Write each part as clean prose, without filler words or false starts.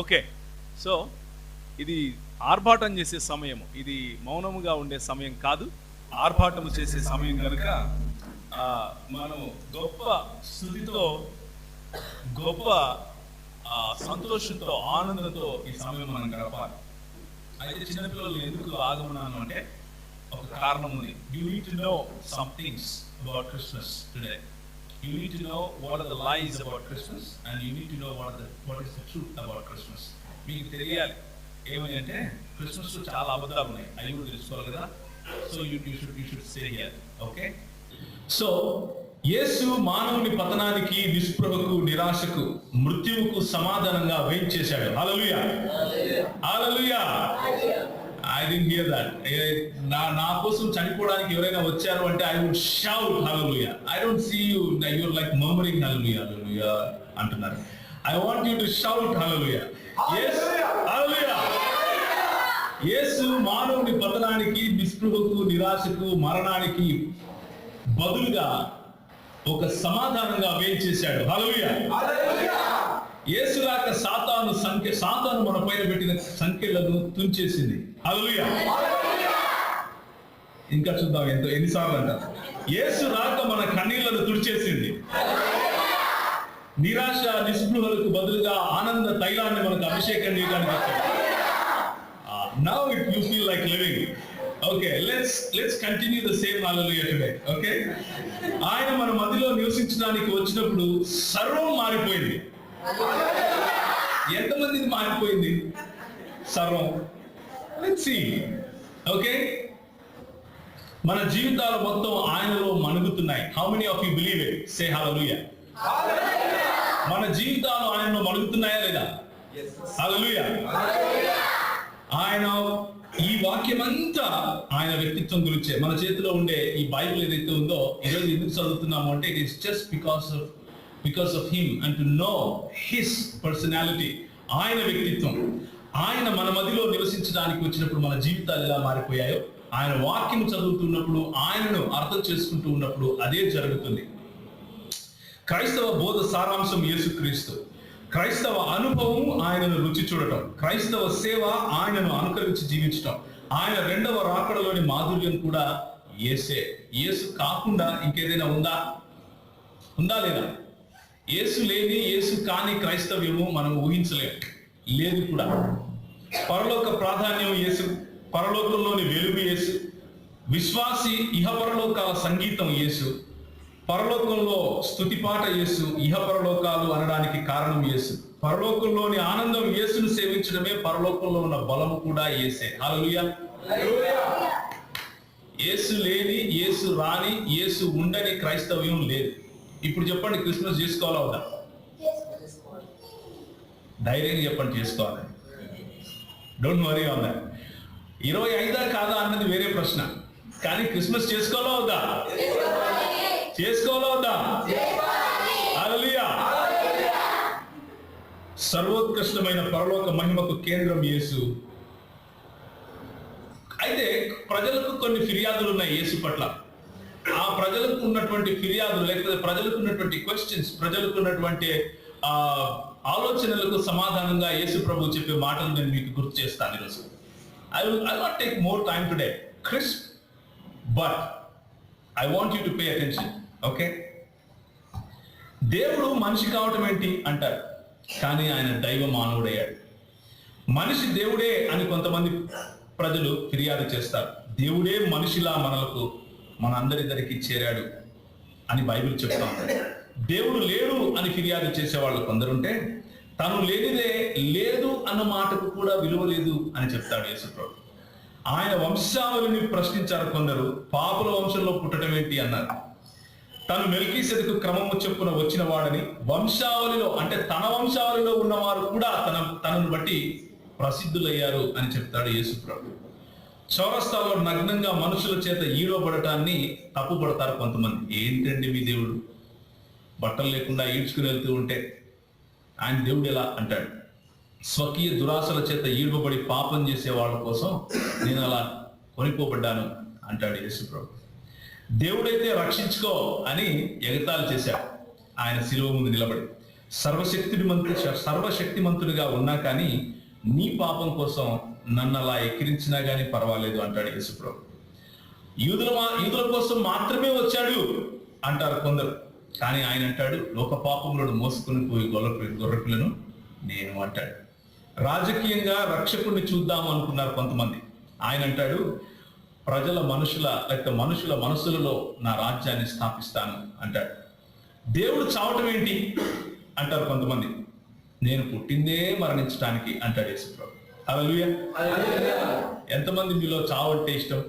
Okay, so ఇది ఆర్భాటం చేసే సమయం, ఇది మౌనముగా ఉండే సమయం కాదు, ఆర్భాటము చేసే సమయం కనుక మనం గొప్ప స్థుతితో, గొప్ప సంతోషంతో, ఆనందంతో ఈ సమయం మనం గడపాలి. అయితే చిన్నపిల్లలు ఎందుకు ఆగమన్నాను అంటే ఒక కారణం ఉంది. You need to know some things about Christmas today. You need to know what are the lies about Christmas, and you need to know what is the truth about Christmas. మీకు తెలియాలి ఏమని అంటే క్రిస్మస్ లో చాలా అబద్ధాలు ఉన్నాయి, అవి కూడా తెలుసుకోవాలి కదా. So you should stay here. Okay, so Yesu మానవుని పతనానికి, నిస్పృహకు, నిరాశకు, మృత్యువుకు సమాధానంగా వెయిట్ చేశాడు. హల్లెలూయా, హల్లెలూయా. I didn't hear that. నా కోసం చనిపోవడానికి ఎవరైనా వచ్చారు అంటే I would shout hallelujah. I don't see you, you're like murmuring hallelujah, hallelujah అంటున్నారు. I want you to shout hallelujah. Yes, hallelujah. యేసు మానవుని పతనానికి, నిస్పృహకు, నిరాశకు, మరణానికి బదులుగా ఒక సమాధానంగా వేయి చేశాడు. హల్లెలూయా, హల్లెలూయా. యేసు రాక సాతాను మన పైన పెట్టిన సంఖ్యలను తుంచేసింది. హల్లెలూయా. ఇంకా చూద్దాం ఎన్నిసార్లు అంట. యేసు రాక మన కన్నీళ్లను తుడిచేసింది. నిరాశ, నిస్పృహలకు బదులుగా ఆనంద తైలాన్ని మనకు అభిషేకం చేయడానికి వచ్చాడు. Now you feel like living. Okay, let's continue the same hallelujah today. Okay, ఆయన మన మధ్యలో నివసించడానికి వచ్చినప్పుడు సర్వం మారిపోయింది. ఎంతమందిది మారిపోయింది సర్వం? Let's see. ఓకే, మన జీవితాలు మొత్తం ఆయనలో మణుగుతున్నాయి. How many of you believe it? Say hallelujah. మన జీవితాలు ఆయనలో మణుగుతున్నాయా లేదా? హల్లెలూయా. ఆయన, ఈ వాక్యం అంతా ఆయన వ్యక్తిత్వం గురించే. మన చేతిలో ఉండే ఈ బైబిల్ ఏదైతే ఉందో ఈరోజు ఎందుకు చదువుతున్నాము అంటే it is just because of him and to know his personality. ఆయన వ్యక్తిత్వం, ఆయన మన మధ్యలో నివసించడానికి వచ్చినప్పుడు మన జీవితాలు ఎలా మారిపోయాయో, ఆయన వాక్యం చదువుతున్నప్పుడు, ఆయనను అర్థం చేసుకుంటూ ఉన్నప్పుడు అదే జరుగుతుంది. క్రైస్తవ బోధ సారాంశం యేసుక్రీస్తు. క్రైస్తవ అనుభవం ఆయనను రుచి చూడటం. క్రైస్తవ సేవ ఆయనను అనుకరించి జీవించటం. ఆయన రెండవ రాకడలోని మాధుర్యం కూడా యేసే. యేసు కాకుండా ఇంకేదైనా ఉందా లేదా? యేసు లేని, యేసు కాని క్రైస్తవ్యము మనం ఊహించలేము, లేదు కూడా. పరలోక ప్రాధాన్యం యేసు, పరలోకంలోని వెలుగు యేసు, విశ్వాసి ఇహపరలోకాల సంగీతం యేసు, పరలోకంలో స్తుతిపాట యేసు, ఇహపరలోకాలు అనడానికి కారణం యేసు. పరలోకంలోని ఆనందం యేసును సేవించడమే, పరలోకంలో ఉన్న బలము కూడా యేసే. హల్లెలూయా. యేసు లేని, యేసు రాని, యేసు ఉండని క్రైస్తవ్యం లేదు. ఇప్పుడు చెప్పండి, క్రిస్మస్ చేసుకోవాలా వద్దా? ధైర్యంగా చెప్పండి, చేసుకోవాలి. Don't worry on that. 25 కాదా అన్నది వేరే ప్రశ్న, కానీ క్రిస్మస్ చేసుకోవాలా వద్దా? చేసుకోవాలా వద్దా? హల్లెలూయా. సర్వోత్కృష్టమైన పరలోక మహిమకు కేంద్రం యేసు. అయితే ప్రజలకు కొన్ని ఫిర్యాదులు ఉన్నాయి యేసు పట్ల. ఆ ప్రజలకు ఉన్నటువంటి ఫిర్యాదులు, లేకపోతే ప్రజలకు ఉన్నటువంటి క్వశ్చన్స్, ప్రజలకు ఉన్నటువంటి ఆలోచనలకు సమాధానంగా యేసు ప్రభు చెప్పే మాటలు నేను మీకు గుర్తు చేస్తాను ఈరోజు. I will not take more time today, Chris, but I want you to pay attention. Okay? దేవుడు మనిషి కావటం ఏంటి అంటారు, కానీ ఆయన దైవ మానవుడయ్యాడు. మనిషి దేవుడే అని కొంతమంది ప్రజలు ఫిర్యాదు చేస్తారు. దేవుడే మనిషిలా మనందరిద్దరికి చేరాడు అని బైబిల్ చెప్తా ఉంది. దేవుడు లేడు అని ఫిర్యాదు చేసేవాళ్ళు కొందరుంటే, తను లేనిదే లేదు అన్న మాటకు కూడా విలువ లేదు అని చెప్తాడు యేసు ప్రభు. ఆయన వంశావళిని ప్రశ్నించారు కొందరు. పాపుల వంశంలో పుట్టడం ఏంటి అన్నారు. తను మెల్కీసెదెకు క్రమము చొప్పున వచ్చిన వాడని, వంశావళిలో అంటే తన వంశావళిలో ఉన్నవారు కూడా తనను బట్టి ప్రసిద్ధులయ్యారు అని చెప్తాడు యేసు ప్రభు. చౌరస్తాలో నగ్నంగా మనుషుల చేత ఈడవబడటాన్ని తప్పుపడతారు కొంతమంది. ఏంటండి మీ దేవుడు బట్టలు లేకుండా ఈడ్చుకుని వెళ్తూ ఉంటే ఆయన దేవుడు ఎలా అంటాడు? స్వకీయ దురాశల చేత ఈడవబడి పాపం చేసే వాళ్ళ కోసం నేను అలా కొనిపోబడ్డాను అంటాడు యేసు ప్రభు. దేవుడైతే రక్షించుకో అని ఎగతాళి చేశాడు ఆయన శిలువ ముందు నిలబడి. సర్వశక్తిమంతుడిగా ఉన్నా కానీ నీ పాపం కోసం నన్ను అలా ఎక్కిరించినా కానీ పర్వాలేదు అంటాడు యేసుప్రభు. యూదుల కోసం మాత్రమే వచ్చాడు అంటారు కొందరు, కానీ ఆయన అంటాడు లోక పాపములను మోసుకుని పోయి గొర్రెపిల్లను నేను అంటాడు. రాజకీయంగా రక్షకుడిని చూద్దాం అనుకున్నారు కొంతమంది, ఆయన అంటాడు మనుషుల మనసులలో నా రాజ్యాన్ని స్థాపిస్తాను అంటాడు. దేవుడు చావటం ఏంటి అంటారు కొంతమంది, నేను పుట్టిందే మరణించడానికి అంటాడు యేసుప్రభు. హల్లెలూయా. ఎంతమంది మీలో చావు అంటే ఇష్టం?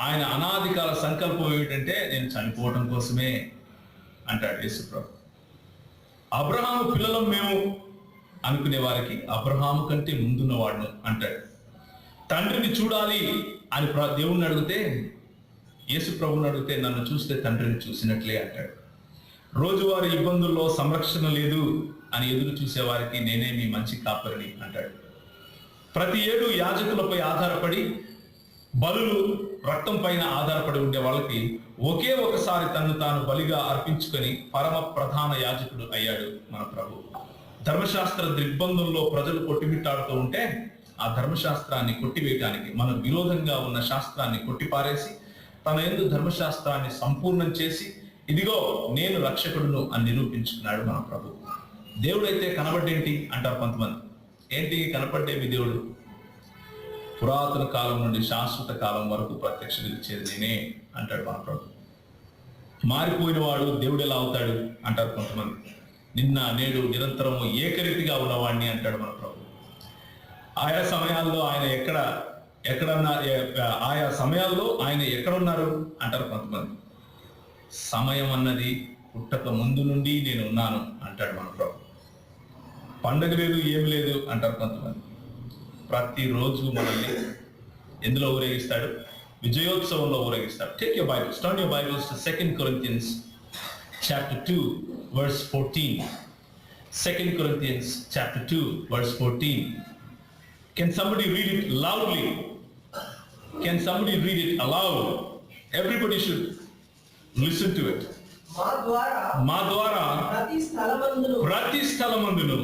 ఆయన అనాది కాల సంకల్పం ఏమిటంటే నేను చనిపోవటం కోసమే అంటాడు యేసుప్రభు. అబ్రహాము పిల్లలం మేము అనుకునే వారికి అబ్రహాము కంటే ముందున్నవాడును అంటాడు. తండ్రిని చూడాలి అని దేవుణ్ణి అడిగితే, యేసుప్రభుని అడిగితే నన్ను చూస్తే తండ్రిని చూసినట్లే అంటాడు. రోజువారీ ఇబ్బందుల్లో సంరక్షణ లేదు అని ఎదురు చూసే వారికి నేనే మీ మంచి కాపరిని అంటాడు. ప్రతి ఏడు యాజకులపై ఆధారపడి బలులు రక్తం పైన ఆధారపడి ఉండే వాళ్ళకి ఒకే ఒకసారి తను తాను బలిగా అర్పించుకొని పరమ ప్రధాన యాజకుడు అయ్యాడు మన ప్రభు. ధర్మశాస్త్ర దిగ్బంధంలో ప్రజలు కొట్టిమిట్టాడుతూ ఉంటే ఆ ధర్మశాస్త్రాన్ని కొట్టివేయటానికి మన విరోధంగా ఉన్న శాస్త్రాన్ని కొట్టిపారేసి తన యందు ధర్మశాస్త్రాన్ని సంపూర్ణం చేసి ఇదిగో నేను రక్షకుడును అని నిరూపించుకున్నాడు మన ప్రభు. దేవుడైతే కనబడ్డేంటి అంటారు కొంతమంది. ఏంటి కనపడ్డేమి దేవుడు? పురాతన కాలం నుండి శాశ్వత కాలం వరకు ప్రత్యక్షత ఇచ్చేది నేనే అంటాడు మన ప్రభు. మారిపోయిన వాడు దేవుడు ఎలా అవుతాడు అంటారు కొంతమంది. నిన్న నేడు నిరంతరము ఏకరీతిగా ఉన్నవాడిని అంటాడు మన ప్రభు. ఆయా సమయాల్లో ఆయన ఎక్కడున్నారు అంటారు కొంతమంది. సమయం అన్నది పుట్టక ముందు నుండి నేను ఉన్నాను అంటాడు మన ప్రభు. పండగ లేదు ఏమి లేదు అంటారు కొంతమంది. ప్రతిరోజు మనల్ని ఎందులో ఊరేగిస్తాడు? విజయోత్సవంలో ఊరేగిస్తాడు. Take your bibles, turn your bibles to 2 Corinthians chapter 2 verse 14. 2 Corinthians chapter 2 verse 14. Can somebody read it loudly? Can somebody read it aloud? Everybody should listen to it. మా ద్వారా ప్రతి స్థలమందును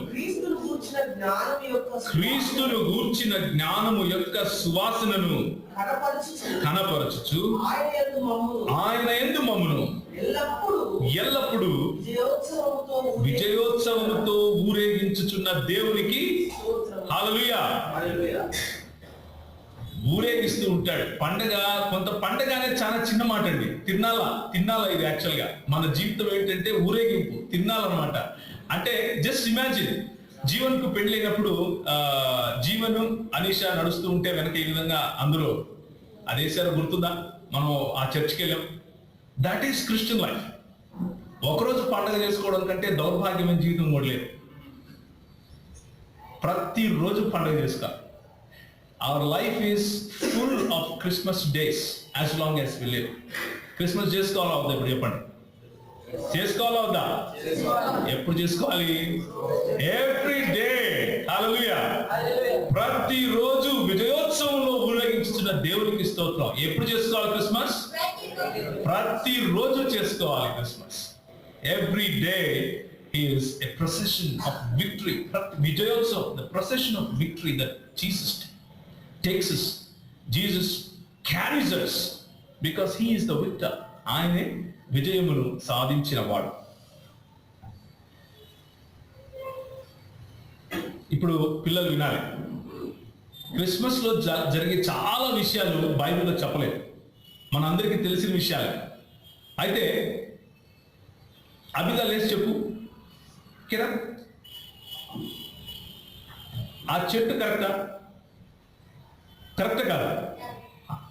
క్రీస్తును గూర్చిన జ్ఞానము యొక్క సువాసనను కనపరచుచు ఆయన యందు మమ్మును ఎల్లప్పుడూ విజయోత్సవముతో ఊరేగించుచున్న దేవునికి హల్లెలూయా. ఊరేగిస్తూ ఉంటాడు. పండగ అనేది చాలా చిన్న మాట అండి. తిన్నాల ఇది యాక్చువల్ గా మన జీవితం ఏంటంటే ఊరేగింపు, తిన్నాలన్నమాట. అంటే జస్ట్ ఇమాజిన్, జీవన్ కు పెళ్ళైనప్పుడు జీవను అనీషా నడుస్తూ ఉంటే వెనక ఈ విధంగా అందరూ అదేసారో గుర్తుందా? మనం ఆ చర్చికి వెళ్ళాం. That is Christian life. ఒకరోజు పండగ చేసుకోవడం కంటే దౌర్భాగ్యమైన జీవితం కూడా లేదు. ప్రతిరోజు పండగ చేసుకోవాలి. Our life is full of Christmas days as long as we live. Christmas చేసుకోవాలా అవుదా? ఇప్పుడు చెప్పండి, చేసుకోవాలా అవుదా? ఎప్పుడు చేసుకోవాలి? Every day. హల్లెలూయా. ప్రతిరోజు విజయోత్సవంలో ఊరేగించుతున్న దేవునికి స్తోత్రం. ఎప్పుడు చేసుకోవాలి క్రిస్మస్? ప్రతిరోజు చేసుకోవాలి Christmas. Every day is a procession of victory. Vijayotsav, the procession of victory that Jesus takes us. Jesus carries us because he is the victor. ఆయనే విజయమును సాధించిన వాడు. ఇప్పుడు పిల్లలు వినాలి. క్రిస్మస్ లో జరిగే చాలా విషయాలు బైబిల్లో చెప్పలేదు, మనందరికీ తెలిసిన విషయాలు. అయితే అభిగా లేచి చెప్పు కిరణ్, ఆ చెట్టు కరెక్టా కాదా?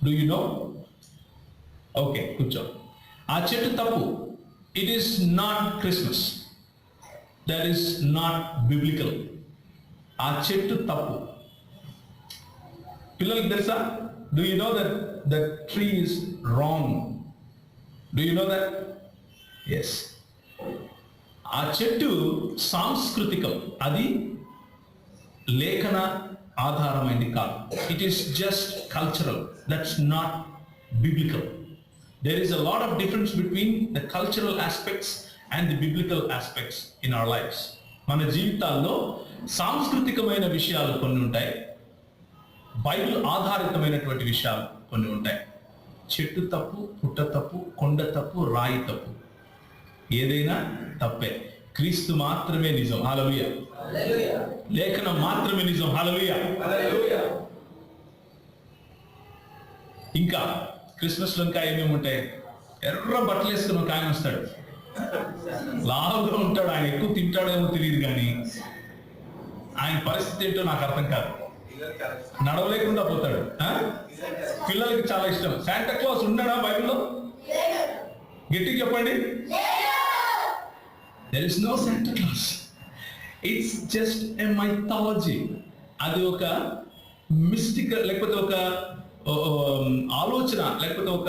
Do you no? ఓకే, కూర్చో. ఆ చెట్టు తప్పు. It is not Christmas. That is not biblical. ఆ చెట్టు తప్పు. పిల్లలకి తెలుసా? Do you know that the tree is wrong? Do you know that? Yes. ఆ చెట్టు సాంస్కృతికం, అది లేఖన ఆధారమైంది కాదు. It is just cultural. That's not biblical. There is a lot of difference between the cultural aspects and the biblical aspects in our lifes. మన జీవితాల్లో సాంస్కృతికమైన విషయాలు కొన్ని ఉంటాయి, బైబిల్ ఆధారితమైనటువంటి విషయాలు కొన్ని ఉంటాయి. చెట్టు తప్పు, పుట్ట తప్పు, కొండ తప్పు, రాయి తప్పు, ఏదైనా తప్పే. క్రీస్తు మాత్రమే నిజం. హల్లెలూయా. లేఖనం మాత్రమే నిజం. హల్లెలూయా. ఇంకా క్రిస్మస్ లో ఇంకా ఏమేమి ఉంటాయి? ఎర్ర బట్టలు వేసుకుని ఒక ఆయన వస్తాడు, లావుగా ఉంటాడు. ఆయన ఎక్కువ తింటాడేమో తెలియదు, కానీ ఆయన పరిస్థితి ఏంటో నాకు అర్థం కాదు. నడవలేకుండా పోతాడు. పిల్లలకి చాలా ఇష్టం. శాంటా క్లాస్ ఉన్నాడా బైబిల్లో? గట్టిగా చెప్పండి. There is no Santa Claus. It's just a mythology. అది ఒక మిస్టికల్, లేకపోతే ఒక ఆలోచన, లేకపోతే ఒక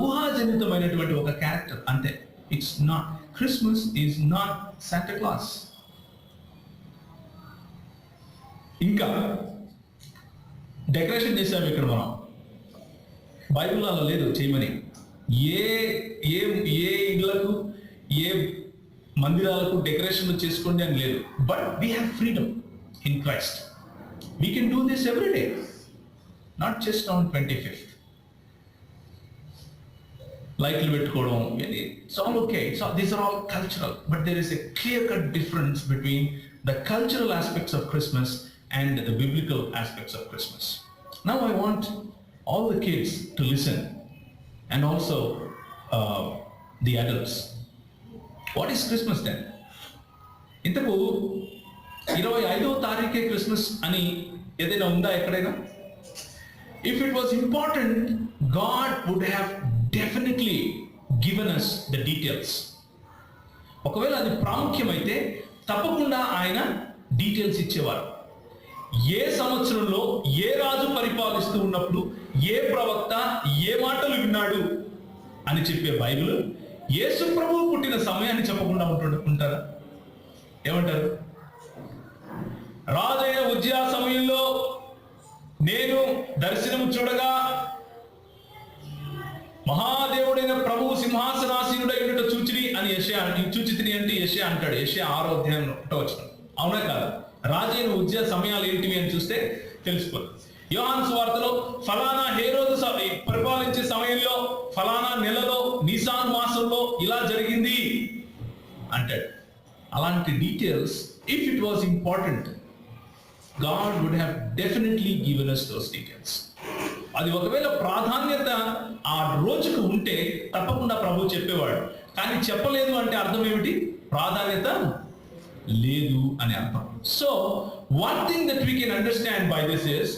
ఊహాజనితమైనటువంటి ఒక క్యారెక్టర్ అంతే. It's not, Christmas is not Santa Claus. ఇంకా డెకరేషన్ చేసాము ఇక్కడ మనం. బైబిల్లో అలా లేదు చేయమని. ఏ ఏ ఏ ఇళ్లకు, ఏ మందిరాలకు డెకరేషన్ చేసుకోండి అని లేదు. But we have freedom in Christ. We can do this every day, not just on 25th. లైట్లు పెట్టుకోవడం, it's all okay. These are all cultural, but there is a clear cut difference between the cultural aspects of Christmas and the biblical aspects of Christmas. Now I want all the kids to listen, and also the adults. What is Christmas then? ఇంతకు 25వ తారీఖే Christmas అని ఏదైనా ఉందా ఎక్కడైనా? If it was important, God would have definitely given us the details. ఒకవేళ అది ప్రాముఖ్యమైతే తప్పకుండా ఆయన details ఇచ్చేవారు. ఏ సంవత్సరంలో ఏ రాజు పరిపాలిస్తూ ఉన్నప్పుడు ఏ ప్రవక్త ఏ మాటలు విన్నాడు అని చెప్పే బైబిల్ యేసు ప్రభువు పుట్టిన సమయాన్ని చెప్పకుండా ఉంటారా? ఏమంటారు? రాజైన ఉజ్జియా సమయంలో నేను దర్శనము చూడగా మహాదేవుడైన ప్రభువు సింహాసనాసీనుడై ఉండుట చూచిని అని చూచితిని అంటే యెషయా అంటాడు. యెషయా 6వ అధ్యాయంలో వచనం. అవునా కాదు? రాజైన ఉజ్జియా సమయాలు ఏంటివి అని చూస్తే తెలిసిపోతుంది. యోహాను సువార్తలో ఫలానా హేరోదు పరిపాలించే సమయంలో, ఫలానా నెలలో, నిసాన్ మాసంలో ఇలా జరిగింది అంటాడు. అలాంటి details, if it was important, God would have definitely given us those details. అది ఒకవేళ ప్రాధాన్యత ఆ రోజుకు ఉంటే తప్పకుండా ప్రభు చెప్పేవాడు. కానీ చెప్పలేదు అంటే అర్థం ఏమిటి? ప్రాధాన్యత లేదు అని అర్థం. So one thing that we can understand by this is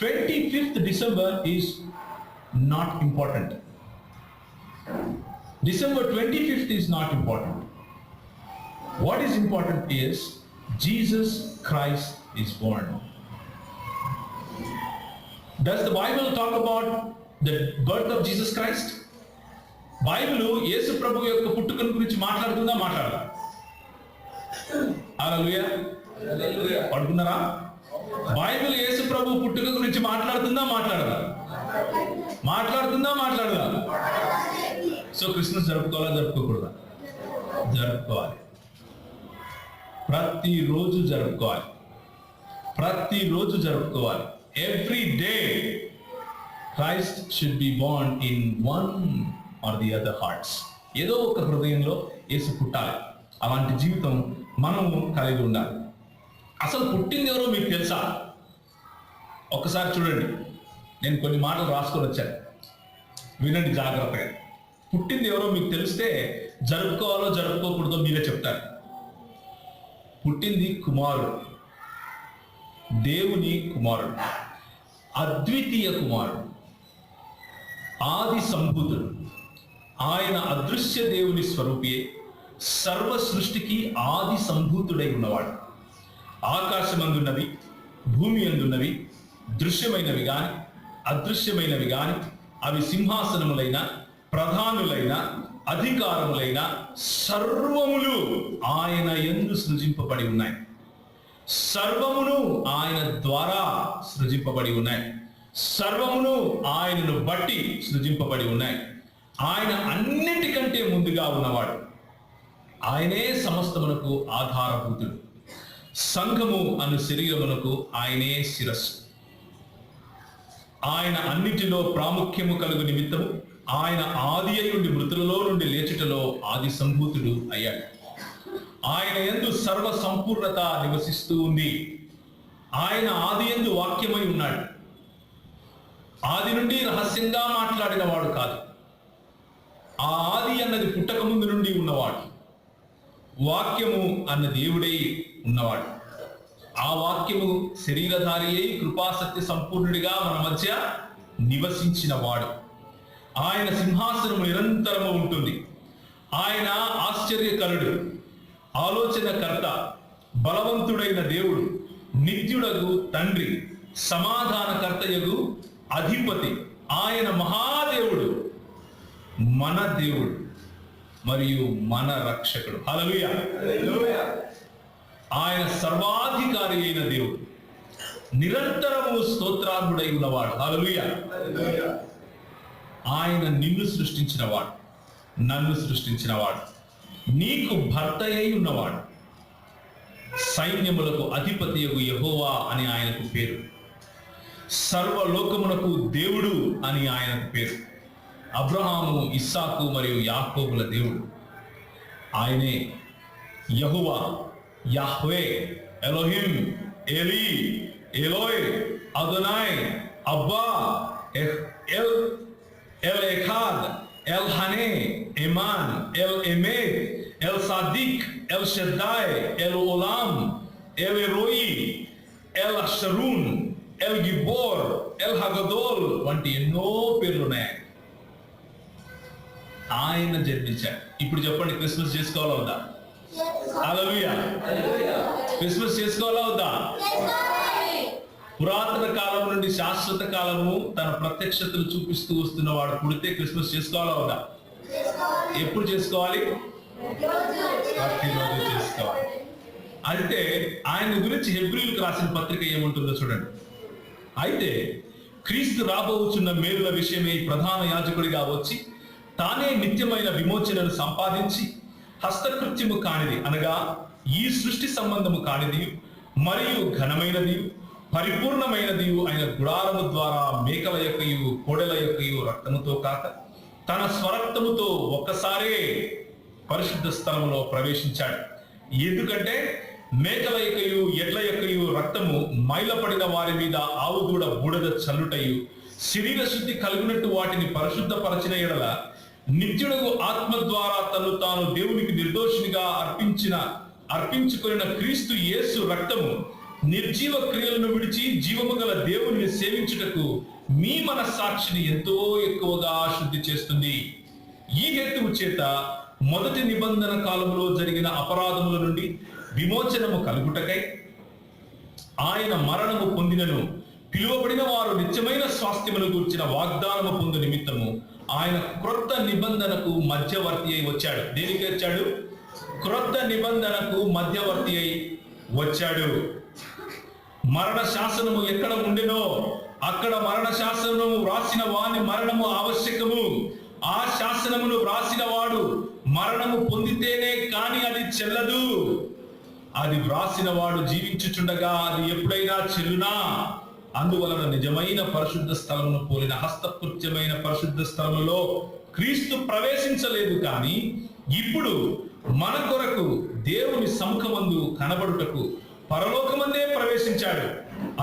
25th December is not important. December 25th is not important. What is important is Jesus Christ is born. Does the Bible talk about the birth of Jesus Christ? Bible Yesu ప్రభు యొక్క పుట్టుకను గురించి మాట్లాడుతుందా? మాట్లాడదా? హల్లెలూయా. పడుకున్నారా? Bible Yesu ప్రభు పుట్టుక గురించి మాట్లాడుతుందా? మాట్లాడదా? మాట్లాడదా? సో క్రిస్మస్ జరుపుకోవాలా, జరుపుకోకూడదా? జరుపుకోవాలి. ప్రతిరోజు జరుపుకోవాలి. Every day Christ should be born in one or the other hearts. ఏదో ఒక హృదయంలో యేసు పుట్టాలి. అలాంటి జీవితం మనము కలిగి ఉండాలి. అసలు పుట్టింది ఎవరో మీకు తెలుసా? ఒక్కసారి చూడండి. నేను కొన్ని మాటలు రాసుకొని వచ్చాను, వినండి జాగ్రత్తగా. పుట్టింది ఎవరో మీకు తెలిస్తే జరుపుకోవాలో జరుపుకోకూడదో మీరే చెప్తారు. పుట్టింది కుమారుడు, దేవుని కుమారుడు, అద్వితీయ కుమారుడు, ఆది సంభూతుడు. ఆయన అదృశ్య దేవుని స్వరూపియే, సర్వ సృష్టికి ఆది సంభూతుడై ఉన్నవాడు. ఆకాశమందున్నవి, భూమి అందున్నవి, దృశ్యమైనవి గాని అదృశ్యమైనవి గాని, అవి సింహాసనములైన, ప్రధానులైన, అధికారములైన సర్వములు ఆయన యందు సృజింపబడి ఉన్నాయి. సర్వమును ఆయన ద్వారా సృజింపబడి ఉన్నాయి. సర్వమును ఆయనను బట్టి సృజింపబడి ఉన్నాయి. ఆయన అన్నిటికంటే ముందుగా ఉన్నవాడు. ఆయనే సమస్తమునకు ఆధారభూతుడు. సంఘము అను శరీరమునకు ఆయనే శిరస్సు. ఆయన అన్నిటిలో ప్రాముఖ్యము కలుగు నిమిత్తము ఆయన ఆది అయ్యుండి మృతులలో నుండి లేచుటలో ఆది సంభూతుడు అయ్యాడు. ఆయన యందు సర్వ సంపూర్ణత నివసిస్తూ ఉంది. ఆయన ఆది యందు వాక్యమై ఉన్నాడు. ఆది నుండి రహస్యంగా మాట్లాడిన వాడు కాదు. ఆ ఆది అన్నది పుట్టక ముందు నుండి ఉన్నవాడు. వాక్యము అన్న దేవుడై ఉన్నవాడు. ఆ వాక్యము శరీరధారి అయి కృపాసత్య సంపూర్ణుడిగా మన మధ్య నివసించిన వాడు. ఆయన సింహాసనము నిరంతరము ఉంటుంది. ఆయన ఆశ్చర్యకరుడు, ఆలోచనకర్త, బలవంతుడైన దేవుడు, నిత్యుడగు తండ్రి, సమాధానకర్తయగు అధిపతి. ఆయన మహాదేవుడు, మన దేవుడు మరియు మన రక్షకుడు. హల్లెలూయా. ఆయన సర్వాధికారి అయిన దేవుడు, నిరంతరము స్తోత్రార్హుడై ఉన్నవాడు. హల్లెలూయా. ఆయన నిన్ను సృష్టించినవాడు, నన్ను సృష్టించినవాడు, నీకు భర్త అయి ఉన్నవాడు. సైన్యములకు అధిపతియగు యెహోవా అని ఆయనకు పేరు. సర్వలోకమునకు దేవుడు అని ఆయనకు పేరు. అబ్రహాము, ఇస్సాకు మరియు యాకోబుల దేవుడు ఆయనే. Jehovah, Yahweh, Elohim, Eli, Eloi, Adonai, Abba, El Echad, El Hane, Eman, El Emet, El Tsaddik, El Shaddai, El Olam, El Roi, El Asharun, El Gibbor, El Hagadol వంటి ఎన్నో పేర్లు ఉన్నాయి. ఆయన జన్మించాడు. ఇప్పుడు చెప్పండి, క్రిస్మస్ చేసుకోవాలా వద్దా? హల్లెలూయా. క్రిస్మస్ చేసుకోవాలా వద్దా? పురాతన కాలం నుండి శాశ్వత కాలము తన ప్రత్యక్షతలు చూపిస్తూ వస్తున్న వాడు పుడితే క్రిస్మస్ చేసుకోవాలా వద్దా? ఎప్పుడు చేసుకోవాలి? ప్రతిరోజు చేసుకోవాలి. అయితే ఆయన గురించి హెబ్రీయులకు రాసిన పత్రిక ఏముంటుందో చూడండి. అయితే క్రీస్తు రాబోచున్న మేలుల విషయమై ప్రధాన యాజకుడిగా వచ్చి తానే నిత్యమైన విమోచనను సంపాదించి హస్తకృత్యము కానిది అనగా ఈ సృష్టి సంబంధము కానిది మరియు ఘనమైనది పరిపూర్ణమైనది అయిన గుడారము ద్వారా మేకల యొక్కయు కోడెల యొక్కయు రక్తముతో కాక తన స్వరక్తముతో ఒక్కసారే పరిశుద్ధ స్థలములో ప్రవేశించాడు. ఎందుకంటే మేకల యొక్కయు ఎడ్ల యొక్కయు రక్తము మైలపడిన వారి మీద ఆవుదూడ బూడిద చల్లుటయు శరీర శుద్ధి కలుగునట్టు వాటిని పరిశుద్ధపరచిన ఎడల నిత్యుడగు ఆత్మ ద్వారా తను తాను దేవునికి నిర్దోషినిగా అర్పించుకున్న క్రీస్తు యేసు రక్తము నిర్జీవ క్రియలను విడిచి జీవము గల దేవుని సేవించుటకు మీ మనస్సాక్షిని ఎంతో ఎక్కువగా శుద్ధి చేస్తుంది. ఈ హేతువు చేత మొదటి నిబంధన కాలంలో జరిగిన అపరాధముల నుండి విమోచనము కలుగుటకై ఆయన మరణము పొందినను పిలువబడిన వారు నిత్యమైన స్వాస్థ్యమును గూర్చిన వాగ్దానము పొందు నిమిత్తము ఆయన క్రొత్త నిబంధనకు మధ్యవర్తి అయి వచ్చాడు. దేనికి వచ్చాడు? క్రొత్త నిబంధనకు మధ్యవర్తి అయి వచ్చాడు. మరణ శాసనము ఎక్కడ ఉండెనో అక్కడ మరణ శాసనము వ్రాసిన వాని మరణము ఆవశ్యకము. ఆ శాసనమును వ్రాసిన వాడు మరణము పొందితేనే కాని అది చెల్లదు. అది వ్రాసిన వాడు జీవించుచుండగా అది ఎప్పుడైనా చెల్లునా? అందువలన నిజమైన పరిశుద్ధ స్థలమును పోలిన హస్తకృత్యమైన పరిశుద్ధ స్థలములో క్రీస్తు ప్రవేశించలేదు. కానీ ఇప్పుడు మన కొరకు దేవుని సముఖమందు కనబడుటకు పరలోకమందే ప్రవేశించాడు.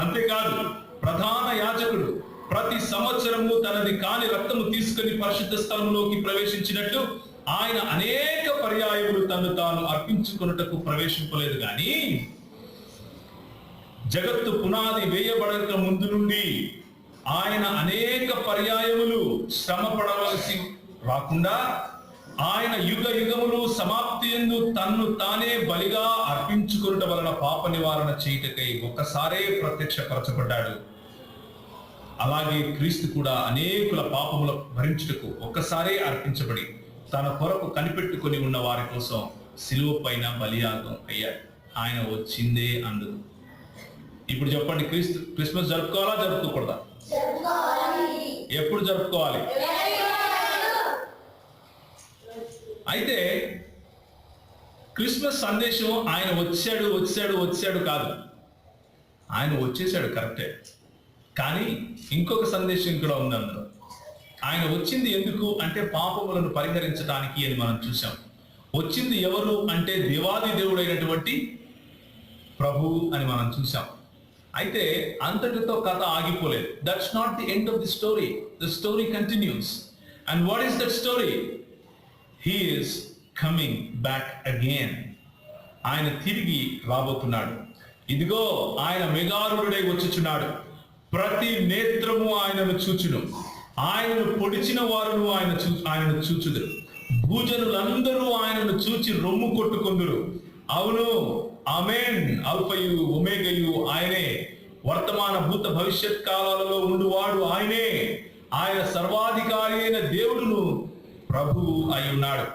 అంతేకాదు, ప్రధాన యాజకుడు ప్రతి సంవత్సరము తనది కాని రక్తము తీసుకుని పరిశుద్ధ స్థలములోకి ప్రవేశించినట్టు ఆయన అనేక పర్యాయములు తను తాను అర్పించుకొనుటకు ప్రవేశింపలేదు. కానీ జగత్తు పునాది వేయబడక ముందు నుండి ఆయన అనేక పర్యాయములు శ్రమ పడవలసి రాకుండా ఆయన యుగ యుగములు సమాప్తి యందు తన్ను తానే బలిగా అర్పించుకొనుట వలన పాప నివారణ చేయుటకై ఒక్కసారే ప్రత్యక్షపరచబడ్డాడు. అలాగే క్రీస్తు కూడా అనేకుల పాపముల భరించుటకు ఒక్కసారే అర్పించబడి తన కొరకు కనిపెట్టుకొని ఉన్న వారి కోసం శిలువ పైన బలియాగం అయ్యాడు. ఆయన వచ్చిందే అందుకు. ఇప్పుడు చెప్పండి, క్రిస్మస్ జరుపుకోవాలా జరుపుకోకూడదా? ఎప్పుడు జరుపుకోవాలి? అయితే క్రిస్మస్ సందేశం ఆయన వచ్చాడు కాదు. ఆయన వచ్చేసాడు కరెక్టే, కానీ ఇంకొక సందేశం కూడా ఉంది అందులో. ఆయన వచ్చింది ఎందుకు అంటే పాపములను పరిహరించడానికి అని మనం చూసాం. వచ్చింది ఎవరు అంటే దేవాది దేవుడైనటువంటి ప్రభు అని మనం చూసాం. అయితే అంతటితో కథ ఆగిపోలేదు. That's not the end of the story. The story continues. And what is that story? He is coming back again. ఆయన తిరిగి రాబోతున్నాడు. ఇదిగో ఆయన మెగారుడై వచ్చుచున్నాడు. ప్రతి నేత్రము ఆయనను చూచును. ఆయనను పొడిచిన వారును ఆయనను చూచుదురు. భూజనులందరూ ఆయనను చూచి రొమ్ము కొట్టుకొందురు. అవును, ఆమేన్. అల్ఫయు ఒమేగయు ఆయనే. వర్తమాన భూత భవిష్యత్ కాలాలలో ఉండువాడు ఆయనే. ఆయన సర్వాధికారి అయిన దేవుడును ప్రభువు అయి ఉన్నాడు.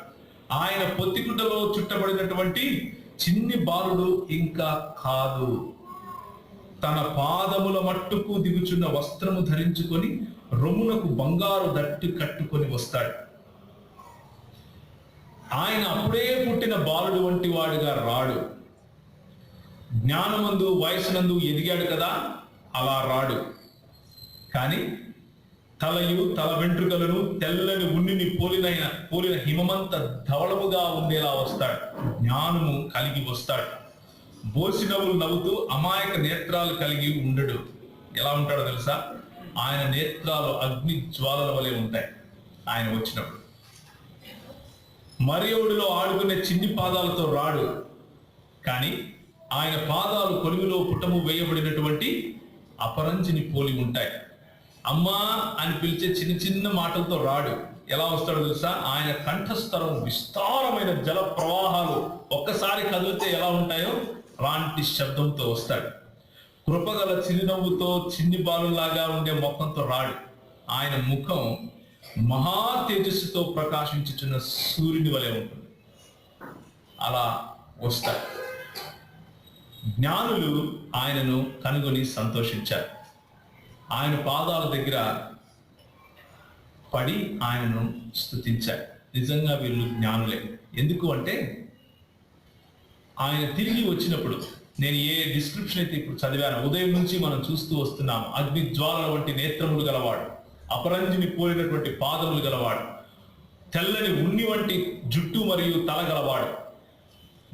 ఆయన పొత్తిగుడ్డలో చుట్టబడినటువంటి చిన్ని బాలుడు ఇంకా కాదు. తన పాదముల మట్టుకు దిగుచున్న వస్త్రము ధరించుకొని రొమ్మునకు బంగారు దట్టు కట్టుకొని వస్తాడు. ఆయన అప్పుడే పుట్టిన బాలుడు వంటి వాడుగా రాడు. జ్ఞానమందు వయసునందు ఎదిగాడు కదా, అలా రాడు. కానీ తల వెంట్రుకలను తెల్లని ఉన్నిని పోలిన హిమమంత ధవళముగా ఉండేలా వస్తాడు. జ్ఞానము కలిగి వస్తాడు. బోసినవులు నవ్వుతూ అమాయక నేత్రాలు కలిగి ఉండడు. ఎలా ఉంటాడో తెలుసా? ఆయన నేత్రాలు అగ్ని జ్వాలల వలె ఉంటాయి ఆయన వచ్చినప్పుడు. మరియవుడిలో ఆడుకునే చిన్ని పాదాలతో రాడు, కానీ ఆయన పాదాలు కొలువులో పుటము వేయబడినటువంటి అపరంజిని పోలి ఉంటాయి. అమ్మా అని పిలిచే చిన్న మాటలతో రాడు. ఎలా వస్తాడో తెలుసా? ఆయన కంఠస్థరం విస్తారమైన జల ప్రవాహాలు ఒక్కసారి కదిలితే ఎలా ఉంటాయో అలాంటి శబ్దంతో వస్తాడు. కృపగల చిరునవ్వుతో చిన్ని బాలులాగా ఉండే ముఖంతో రాడు. ఆయన ముఖం మహా తేజస్సుతో ప్రకాశించుచున్న సూర్యుని వలె ఉంటుంది. అలా వస్తాడు. జ్ఞానులు ఆయనను కనుగొని సంతోషించారు. ఆయన పాదాల దగ్గర పడి ఆయనను స్తుతించారు. నిజంగా వీళ్ళు జ్ఞానులే. ఎందుకు అంటే ఆయన తిరిగి వచ్చినప్పుడు, నేను ఏ డిస్క్రిప్షన్ అయితే ఇప్పుడు చదివాను, ఉదయం నుంచి మనం చూస్తూ వస్తున్నాము. అగ్ని జ్వాలల వంటి నేత్రములు గలవాడు, అపరంజిని పోలినటువంటి పాదములు గలవాడు, తెల్లని ఉన్ని వంటి జుట్టు మరియు తల గలవాడు,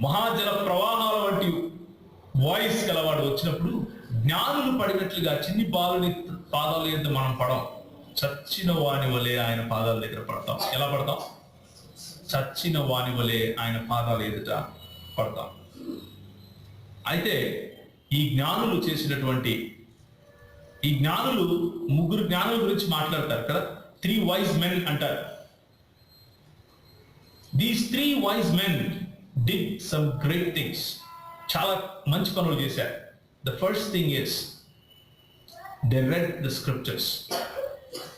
మహాజల ప్రవాహాల వంటి వాయిస్ గలవాడు వచ్చినప్పుడు జ్ఞానులు పడినట్లుగా చిన్ని బాలుని పాదాల ఎదుట మనం పడం. చచ్చిన వాని వలె ఆయన పాదాల దగ్గర పడతాం. ఎలా పడతాం? చచ్చిన వాని వలె ఆయన పాదాల ఎదుట పడతాం. అయితే ఈ జ్ఞానులు ముగ్గురు జ్ఞానుల గురించి మాట్లాడతారు కదా. 3 wise men అంటారు. These 3 wise men did some great things. చాలా మంచి పనులు చేశారు. The first thing is they read the scriptures.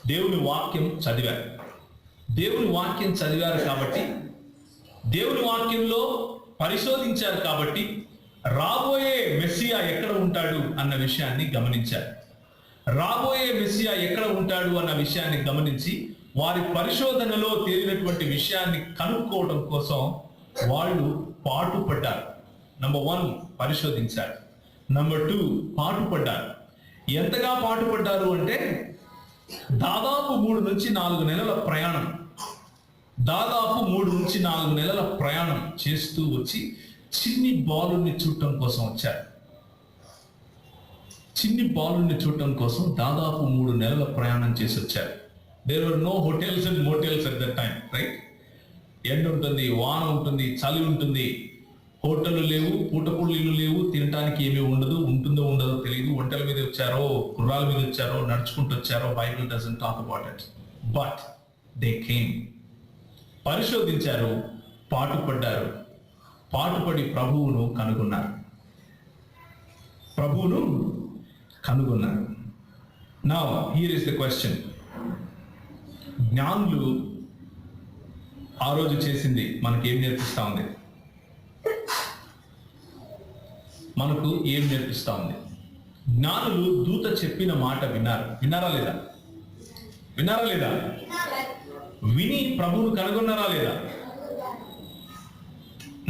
దేవుని వాక్యం చదివారు. దేవుని వాక్యం చదివారు కాబట్టి, దేవుని వాక్యంలో పరిశోధించారు కాబట్టి రాబోయే మెస్సియా ఎక్కడ ఉంటాడు అన్న విషయాన్ని గమనించారు. రాబోయే మెస్సియా ఎక్కడ ఉంటాడు అన్న విషయాన్ని గమనించి వారి పరిశోధనలో తేలినటువంటి విషయాన్ని కనుక్కోవడం కోసం వాళ్ళు పాటుపడ్డారు. నంబర్ 1 పరిశోధించారు. నంబర్ 2 పాటుపడ్డారు. ఎంతగా పాటుపడ్డారు అంటే దాదాపు 3 నుంచి 4 నెలల ప్రయాణం, దాదాపు 3 నుంచి 4 నెలల ప్రయాణం చేస్తూ వచ్చి చిన్ని బాలుని చూడటం కోసం వచ్చారు. చిన్ని బాలుని చూడటం కోసం దాదాపు 3 నెలల ప్రయాణం చేసి వచ్చారు. There were no hotels and motels at that time, right? ఎండ ఉంటుంది, వాన ఉంటుంది, చలి ఉంటుంది, హోటళ్ళు లేవు, పూటపూళ్ళు ఇల్లు లేవు, తినడానికి ఏమీ ఉండదు, ఉంటుందో ఉండదో తెలియదు. ఒంటల మీద వచ్చారో, గుర్రాల మీద వచ్చారో, నడుచుకుంటూ వచ్చారో, bible doesn't talk about it. But they came. పరిశోధించారు, పాటుపడ్డారు. పాటుపడి ప్రభువును కనుగొన్నారు. Now here is the question. జ్ఞానులు ఆ రోజు చేసింది మనకి ఏం నేర్పిస్తా ఉంది? మనకు ఏం నేర్పిస్తా ఉంది? జ్ఞానులు దూత చెప్పిన మాట విన్నారా లేదా? విని ప్రభువును కనుగొన్నారా లేదా?